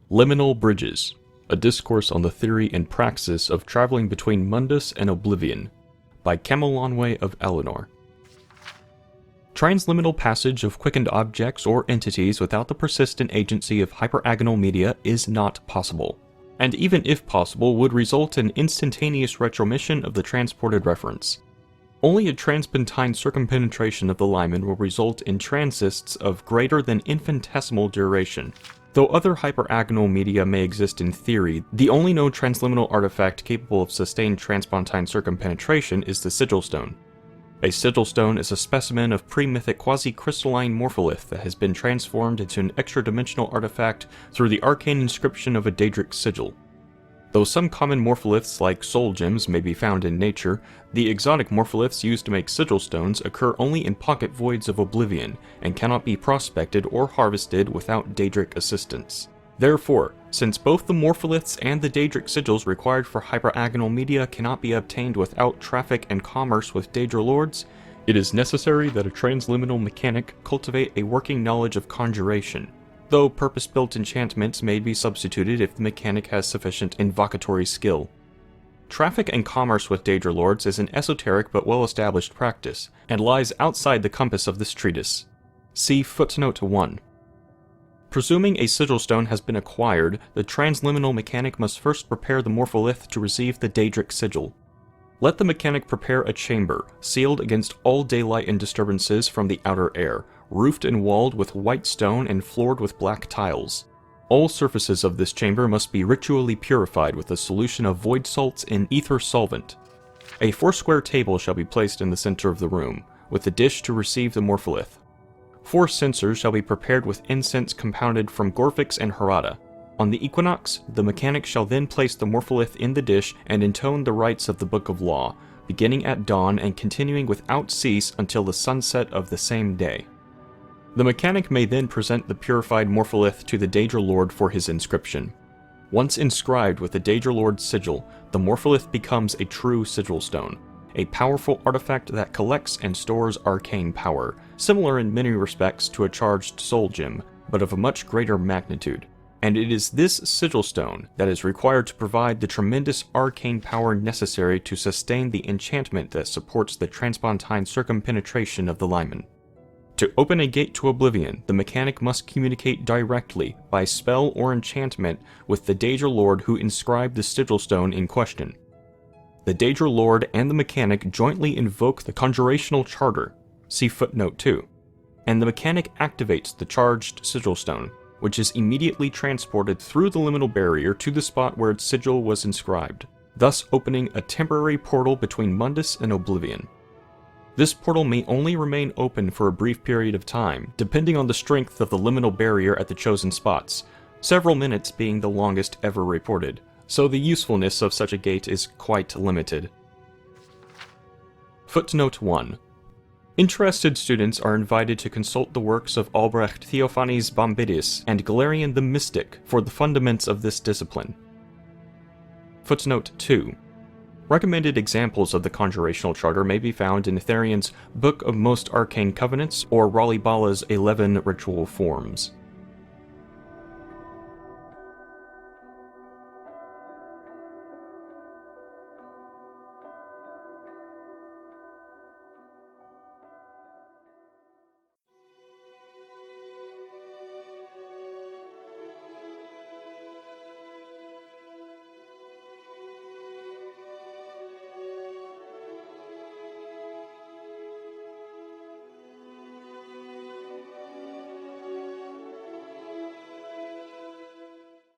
Liminal Bridges, a discourse on the theory and praxis of traveling between Mundus and Oblivion, by Camilonwe of Alinor. Transliminal passage of quickened objects or entities without the persistent agency of hyperagonal media is not possible, and even if possible would result in instantaneous retromission of the transported reference. Only a transpontine circumpenetration of the limen will result in transits of greater than infinitesimal duration. Though other hyperagonal media may exist in theory, the only known transliminal artifact capable of sustained transpontine circumpenetration is the sigil stone. A sigil stone is a specimen of pre-mythic quasi-crystalline morpholith that has been transformed into an extra-dimensional artifact through the arcane inscription of a Daedric sigil. Though some common morpholiths like soul gems may be found in nature, the exotic morpholiths used to make sigil stones occur only in pocket voids of Oblivion and cannot be prospected or harvested without Daedric assistance. Therefore, since both the morpholiths and the Daedric sigils required for hyperagonal media cannot be obtained without traffic and commerce with Daedra lords, it is necessary that a transliminal mechanic cultivate a working knowledge of conjuration, though purpose-built enchantments may be substituted if the mechanic has sufficient invocatory skill. Traffic and commerce with Daedra lords is an esoteric but well-established practice, and lies outside the compass of this treatise. See footnote 1. Presuming a sigil stone has been acquired, the transliminal mechanic must first prepare the morpholith to receive the Daedric sigil. Let the mechanic prepare a chamber, sealed against all daylight and disturbances from the outer air, roofed and walled with white stone and floored with black tiles. All surfaces of this chamber must be ritually purified with a solution of void salts in ether solvent. A 4-square table shall be placed in the center of the room, with a dish to receive the morpholith. 4 censers shall be prepared with incense compounded from Gorfix and Harada. On the equinox, the mechanic shall then place the morpholith in the dish and intone the rites of the Book of Law, beginning at dawn and continuing without cease until the sunset of the same day. The mechanic may then present the purified morpholith to the Daedra Lord for his inscription. Once inscribed with the Daedra Lord's sigil, the morpholith becomes a true sigil stone, a powerful artifact that collects and stores arcane power, similar in many respects to a charged soul gem, but of a much greater magnitude. And it is this sigil stone that is required to provide the tremendous arcane power necessary to sustain the enchantment that supports the transpontine circumpenetration of the limen. To open a gate to Oblivion, the mechanic must communicate directly, by spell or enchantment, with the Daedra Lord who inscribed the sigil stone in question. The Daedra Lord and the mechanic jointly invoke the conjurational charter, see footnote 2, and the mechanic activates the charged sigil stone, which is immediately transported through the liminal barrier to the spot where its sigil was inscribed, thus opening a temporary portal between Mundus and Oblivion. This portal may only remain open for a brief period of time, depending on the strength of the liminal barrier at the chosen spots, several minutes being the longest ever reported, so the usefulness of such a gate is quite limited. Footnote 1. Interested students are invited to consult the works of Albrecht Theophanes Bombidis and Galerian the Mystic for the fundaments of this discipline. Footnote 2. Recommended examples of the conjurational charter may be found in Etherian's Book of Most Arcane Covenants or Raleigh Bala's 11 Ritual Forms.